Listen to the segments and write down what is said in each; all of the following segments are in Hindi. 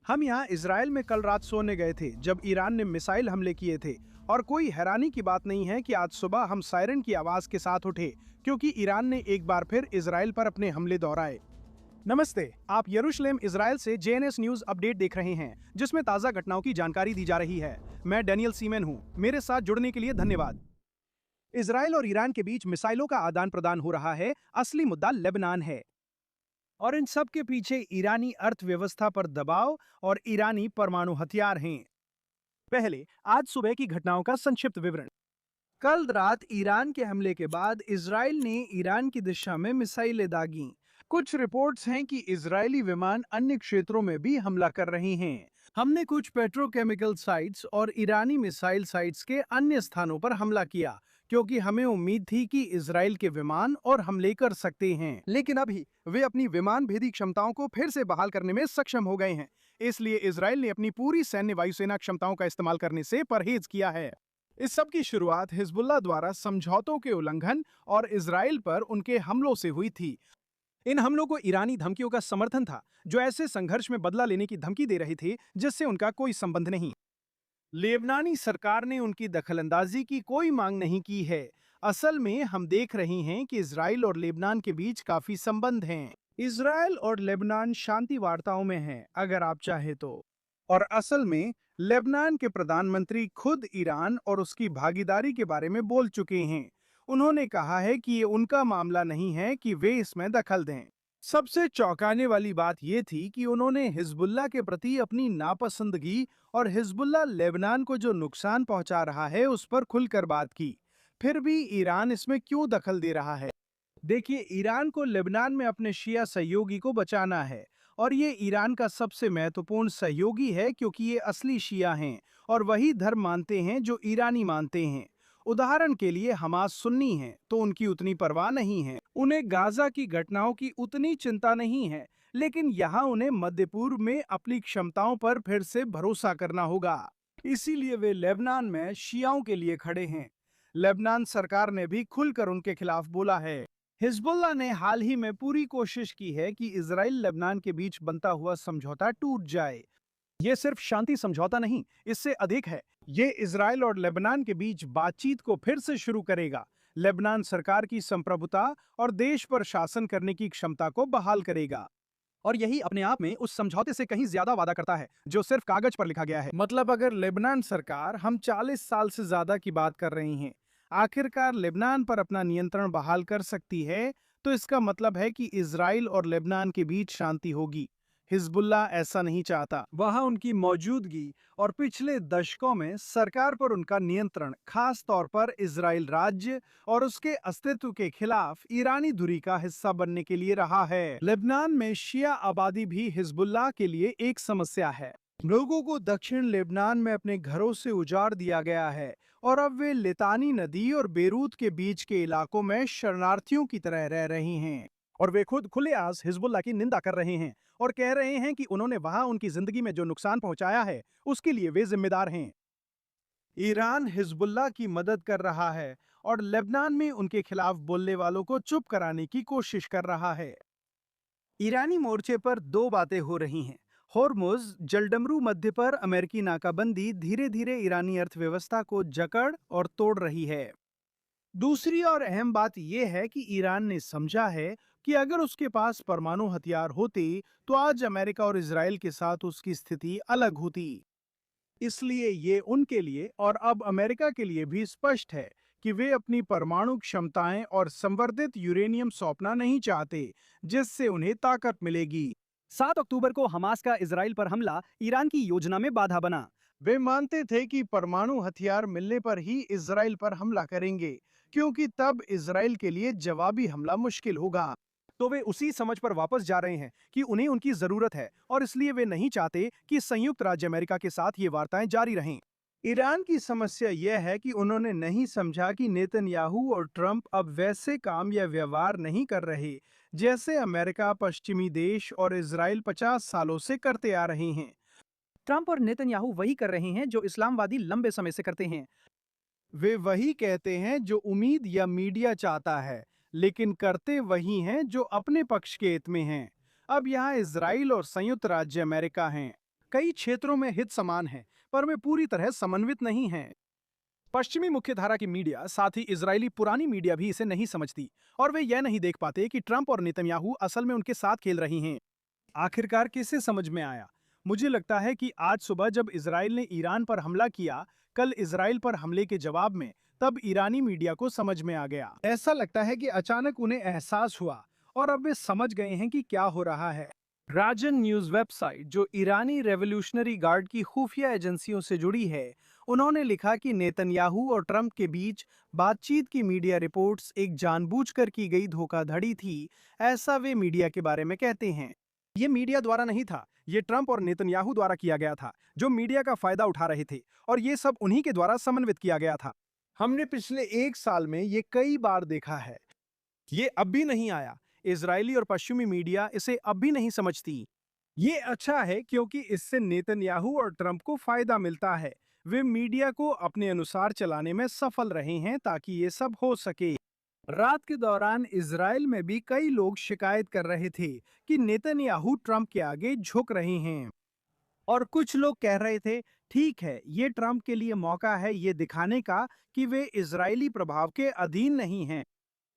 हम यहाँ इजराइल में कल रात सोने गए थे जब ईरान ने मिसाइल हमले किए थे। और कोई हैरानी की बात नहीं है कि आज सुबह हम सायरन की आवाज के साथ उठे क्योंकि ईरान ने एक बार फिर इजराइल पर अपने हमले दोहराए। नमस्ते, आप यरूशलेम इजराइल से जेएनएस न्यूज अपडेट देख रहे हैं जिसमें ताजा घटनाओं की जानकारी दी जा रही है। मैं डेनियल सीमेन हूँ, मेरे साथ जुड़ने के लिए धन्यवाद। इजराइल और ईरान के बीच मिसाइलों का आदान प्रदान हो रहा है। असली मुद्दा लेबनान है और इन सब के पीछे ईरानी अर्थव्यवस्था पर दबाव और ईरानी परमाणु हथियार हैं। पहले आज सुबह की घटनाओं का संक्षिप्त विवरण। कल रात ईरान के हमले के बाद इजराइल ने ईरान की दिशा में मिसाइलें दागीं। कुछ रिपोर्ट्स हैं कि इजरायली विमान अन्य क्षेत्रों में भी हमला कर रहे हैं। हमने कुछ पेट्रोकेमिकल साइट्स और ईरानी मिसाइल साइट्स के अन्य स्थानों पर हमला किया क्योंकि हमें उम्मीद थी कि इजराइल के विमान और हमले कर सकते हैं, लेकिन अभी वे अपनी विमान भेदी क्षमताओं को फिर से बहाल करने में सक्षम हो गए हैं। इसलिए इजराइल ने अपनी पूरी सैन्य वायुसेना क्षमताओं का इस्तेमाल करने से परहेज किया है। इस सब की शुरुआत हिजबुल्लाह द्वारा समझौतों के उल्लंघन और इजराइल पर उनके हमलों से हुई थी। इन हमलों को ईरानी धमकियों का समर्थन था जो ऐसे संघर्ष में बदला लेने की धमकी दे रहे थे जिससे उनका कोई संबंध नहीं। लेबनानी सरकार ने उनकी दखलंदाजी की कोई मांग नहीं की है। असल में हम देख रहे हैं कि इजराइल और लेबनान के बीच काफी संबंध हैं। इजराइल और लेबनान शांति वार्ताओं में हैं, अगर आप चाहे तो। और असल में लेबनान के प्रधानमंत्री खुद ईरान और उसकी भागीदारी के बारे में बोल चुके हैं। उन्होंने कहा है कि ये उनका मामला नहीं है कि वे इसमें दखल दें। सबसे चौंकाने वाली बात यह थी कि उन्होंने हिजबुल्लाह के प्रति अपनी नापसंदगी और हिजबुल्लाह लेबनान को जो नुकसान पहुंचा रहा है उस पर खुलकर बात की। फिर भी ईरान इसमें क्यों दखल दे रहा है? देखिए, ईरान को लेबनान में अपने शिया सहयोगी को बचाना है और ये ईरान का सबसे महत्वपूर्ण सहयोगी है क्योंकि ये असली शिया हैं और वही धर्म मानते हैं जो ईरानी मानते हैं। उदाहरण के लिए हमास सुन्नी है तो उनकी उतनी परवाह नहीं है, उन्हें गाजा की घटनाओं की उतनी चिंता नहीं है, लेकिन यहाँ उन्हें मध्य पूर्व में अपनी क्षमताओं पर फिर से भरोसा करना होगा। इसीलिए वे लेबनान में शियाओं के लिए खड़े हैं। लेबनान सरकार ने भी खुलकर उनके खिलाफ बोला है। हिजबुल्लाह ने हाल ही में पूरी कोशिश की है कि इजराइल लेबनान के बीच बनता हुआ समझौता टूट जाए। ये सिर्फ शांति समझौता नहीं, इससे अधिक है। ये इजराइल और लेबनान के बीच बातचीत को फिर से शुरू करेगा, लेबनान सरकार की संप्रभुता और देश पर शासन करने की क्षमता को बहाल करेगा। और यही अपने आप में उस समझौते से कहीं ज्यादा वादा करता है जो सिर्फ कागज पर लिखा गया है। मतलब अगर लेबनान सरकार, हम 40 साल से ज्यादा की बात कर रहे हैं, आखिरकार लेबनान पर अपना नियंत्रण बहाल कर सकती है, तो इसका मतलब है कि इजराइल और लेबनान के बीच शांति होगी। हिजबुल्लाह ऐसा नहीं चाहता। वहां उनकी मौजूदगी और पिछले दशकों में सरकार पर उनका नियंत्रण, खास तौर पर इजराइल राज्य और उसके अस्तित्व के खिलाफ ईरानी धुरी का हिस्सा बनने के लिए रहा है। लेबनान में शिया आबादी भी हिजबुल्लाह के लिए एक समस्या है। लोगों को दक्षिण लेबनान में अपने घरों से उजाड़ दिया गया है और अब वे लितानी नदी और बेरूत के बीच के इलाकों में शरणार्थियों की तरह रह रहे हैं। और वे खुद खुलेआम हिजबुल्लाह की निंदा कर रहे हैं और कह रहे हैं कि उन्होंने वहां उनकी जिंदगी में जो नुकसान पहुंचाया है उसके लिए वे जिम्मेदार हैं। ईरान हिजबुल्लाह की मदद कर रहा है और लेबनान में उनके खिलाफ बोलने वालों को चुप कराने की कोशिश कर रहा है। ईरानी मोर्चे पर दो बातें हो रही हैं। होर्मुज जलडमरू मध्य पर अमेरिकी नाकाबंदी धीरे धीरे ईरानी अर्थव्यवस्था को जकड़ और तोड़ रही है। दूसरी और अहम बात यह है कि ईरान ने समझा है कि अगर उसके पास परमाणु हथियार होते तो आज अमेरिका और इजराइल के साथ उसकी स्थिति अलग होती। इसलिए ये उनके लिए और अब अमेरिका के लिए भी स्पष्ट है कि वे अपनी परमाणु क्षमताएं और संवर्धित यूरेनियम सौंपना नहीं चाहते, जिससे उन्हें ताकत मिलेगी। 7 अक्टूबर को हमास का इजराइल पर हमला ईरान की योजना में बाधा बना। वे मानते थे कि परमाणु हथियार मिलने पर ही इजराइल पर हमला करेंगे, क्योंकि तब इजराइल के लिए जवाबी हमला मुश्किल होगा। तो वे उसी समझ पर वापस जा रहे हैं कि उन्हें उनकी जरूरत है और इसलिए वे नहीं चाहते कि संयुक्त राज्य अमेरिका के साथ ये वार्ताएं जारी रहें। ईरान की समस्या यह है कि उन्होंने नहीं समझा कि नेतन्याहू और ट्रंप अब वैसे काम या व्यवहार नहीं कर रहे जैसे अमेरिका, पश्चिमी देश और इजराइल 50 सालों से करते आ रहे हैं। ट्रंप और नेतन्याहू वही कर रहे हैं जो इस्लामवादी लंबे समय से करते हैं। वे वही कहते हैं जो उम्मीद या मीडिया चाहता है, लेकिन करते वही हैं जो अपने पक्ष के हित में हैं। अब यहाँ इजराइल और संयुक्त राज्य अमेरिका हैं। कई क्षेत्रों में हित समान हैं, पर वे पूरी तरह समन्वित नहीं हैं। पश्चिमी मुख्यधारा की मीडिया, साथ ही इजरायली पुरानी मीडिया भी इसे नहीं समझती और वे यह नहीं देख पाते कि ट्रंप और नेतन्याहू असल में उनके साथ खेल रही हैं। आखिरकार किसे समझ में आया? मुझे लगता है कि आज सुबह जब इजराइल ने ईरान पर हमला किया, कल इजराइल पर हमले के जवाब में, तब ईरानी मीडिया को समझ में आ गया। ऐसा लगता है कि अचानक उन्हें एहसास हुआ और अब वे समझ गए हैं कि क्या हो रहा है। राजन न्यूज वेबसाइट, जो ईरानी रेवोल्यूशनरी गार्ड की खुफिया एजेंसियों से जुड़ी है, उन्होंने लिखा कि नेतन्याहू और ट्रंप के बीच बातचीत की मीडिया रिपोर्ट्स एक जानबूझकर की गई धोखाधड़ी थी, ऐसा वे मीडिया के बारे में कहते हैं। ये मीडिया द्वारा नहीं था, ये ट्रंप और नेतन्याहू द्वारा किया गया था, जो मीडिया का फायदा उठा रहे थे, और ये सब उन्हीं के द्वारा समन्वित किया गया था। हमने पिछले 1 साल में ये कई बार देखा है। ये अब भी नहीं आया। इजरायली और पश्चिमी मीडिया इसे अब भी नहीं समझती। ये अच्छा है क्योंकि इससे नेतन्याहू और ट्रंप को फायदा मिलता है। वे मीडिया को अपने अनुसार चलाने में सफल रहे हैं ताकि ये सब हो सके। रात के दौरान इजराइल में भी कई लोग शिकायत कर रहे थे कि नेतन्याहू ट्रंप के आगे झुक रहे हैं, और कुछ लोग कह रहे थे, ठीक है, ये ट्रंप के लिए मौका है ये दिखाने का कि वे इजरायली प्रभाव के अधीन नहीं हैं।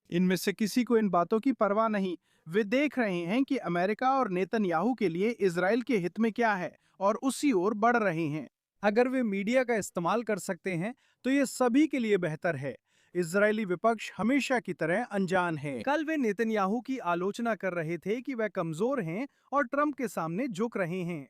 इनमें से किसी को इन बातों की परवाह नहीं। वे देख रहे हैं कि अमेरिका और नेतन्याहू के लिए इजराइल के हित में क्या है और उसी ओर बढ़ रहे हैं। अगर वे मीडिया का इस्तेमाल कर सकते हैं तो ये सभी के लिए बेहतर है। इजरायली विपक्ष हमेशा की तरह अनजान है। कल वे नेतन्याहू की आलोचना कर रहे थे कि वह कमजोर हैं और ट्रंप के सामने झुक रहे हैं।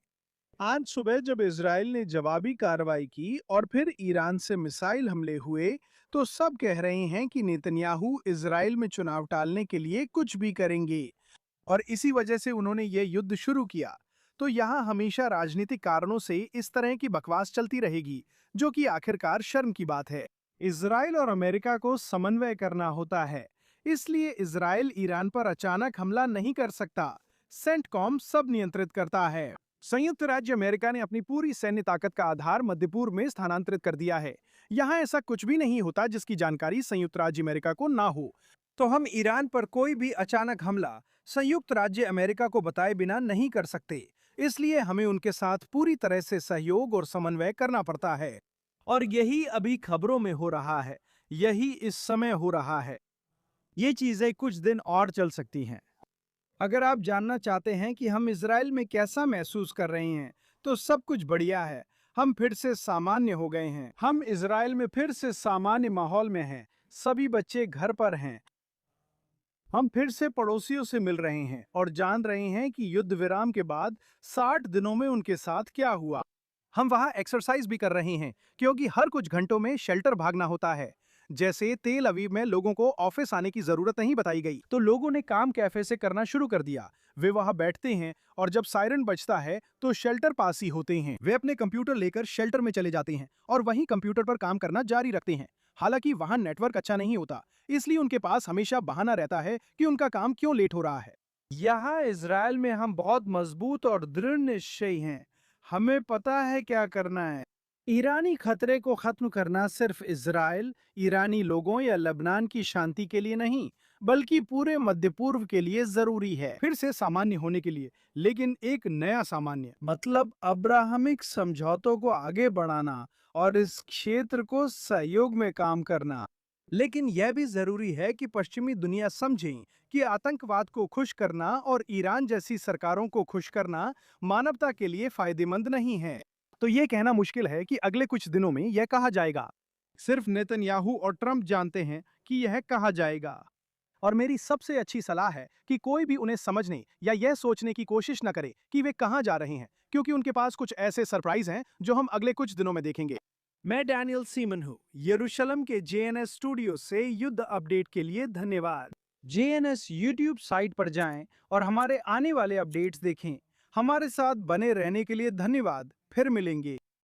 आज सुबह जब इजराइल ने जवाबी कार्रवाई की और फिर ईरान से मिसाइल हमले हुए, तो सब कह रहे हैं कि नेतन्याहू इजराइल में चुनाव टालने के लिए कुछ भी करेंगे और इसी वजह से उन्होंने ये युद्ध शुरू किया। तो यहाँ हमेशा राजनीतिक कारणों से इस तरह की बकवास चलती रहेगी, जो कि आखिरकार शर्म की बात है। इजराइल और अमेरिका को समन्वय करना होता है, इसलिए इजराइल ईरान पर अचानक हमला नहीं कर सकता। सेंटकॉम सब नियंत्रित करता है। संयुक्त राज्य अमेरिका ने अपनी पूरी सैन्य ताकत का आधार मध्य पूर्व में स्थानांतरित कर दिया है। यहाँ ऐसा कुछ भी नहीं होता जिसकी जानकारी संयुक्त राज्य अमेरिका को ना हो। तो हम ईरान पर कोई भी अचानक हमला संयुक्त राज्य अमेरिका को बताए बिना नहीं कर सकते, इसलिए हमें उनके साथ पूरी तरह से सहयोग और समन्वय करना पड़ता है। और यही अभी खबरों में हो रहा है, यही इस समय हो रहा है। ये चीजें कुछ दिन और चल सकती हैं। अगर आप जानना चाहते हैं कि हम इजराइल में कैसा महसूस कर रहे हैं, तो सब कुछ बढ़िया है। हम फिर से सामान्य हो गए हैं। हम इजराइल में फिर से सामान्य माहौल में हैं। सभी बच्चे घर पर हैं। हम फिर से पड़ोसियों से मिल रहे हैं और जान रहे हैं कि युद्ध विराम के बाद 60 दिनों में उनके साथ क्या हुआ। हम वहाँ एक्सरसाइज भी कर रहे हैं क्योंकि हर कुछ घंटों में शेल्टर भागना होता है। जैसे तेल अवीव में लोगों को ऑफिस आने की जरूरत नहीं बताई गई, तो लोगों ने काम कैफे से करना शुरू कर दिया। वे वहां बैठते हैं और जब सायरन बजता है तो शेल्टर पास ही होते हैं। वे अपने कंप्यूटर लेकर शेल्टर में चले जाते हैं और वहीं कंप्यूटर पर काम करना जारी रखते हैं। हालांकि वहां नेटवर्क अच्छा नहीं होता, इसलिए उनके पास हमेशा बहाना रहता है कि उनका काम क्यों लेट हो रहा है। यहाँ इजराइल में हम बहुत मजबूत और दृढ़ निश्चयी हैं। हमें पता है क्या करना है। ईरानी खतरे को खत्म करना सिर्फ इजराइल, ईरानी लोगों या लेबनान की शांति के लिए नहीं, बल्कि पूरे मध्य पूर्व के लिए जरूरी है। फिर से सामान्य होने के लिए, लेकिन एक नया सामान्य, मतलब अब्राहमिक समझौतों को आगे बढ़ाना और इस क्षेत्र को सहयोग में काम करना। लेकिन यह भी जरूरी है कि पश्चिमी दुनिया समझे कि आतंकवाद को खुश करना और ईरान जैसी सरकारों को खुश करना मानवता के लिए फायदेमंद नहीं है। तो ये कहना मुश्किल है कि अगले कुछ दिनों में यह कहा जाएगा। सिर्फ नेतन्याहू और ट्रंप जानते हैं कि यह कहा जाएगा। और मेरी सबसे अच्छी सलाह है कि कोई भी उन्हें समझने या यह सोचने की कोशिश न करे कि वे कहां जा रहे हैं, क्योंकि उनके पास कुछ ऐसे सरप्राइज हैं जो हम अगले कुछ दिनों में देखेंगे। मैं डैनियल सीमन हूँ, यरूशलेम के JNS स्टूडियो से। युद्ध अपडेट के लिए धन्यवाद। JNS YouTube साइट पर जाएं और हमारे आने वाले अपडेट्स देखें। हमारे साथ बने रहने के लिए धन्यवाद। फिर मिलेंगे।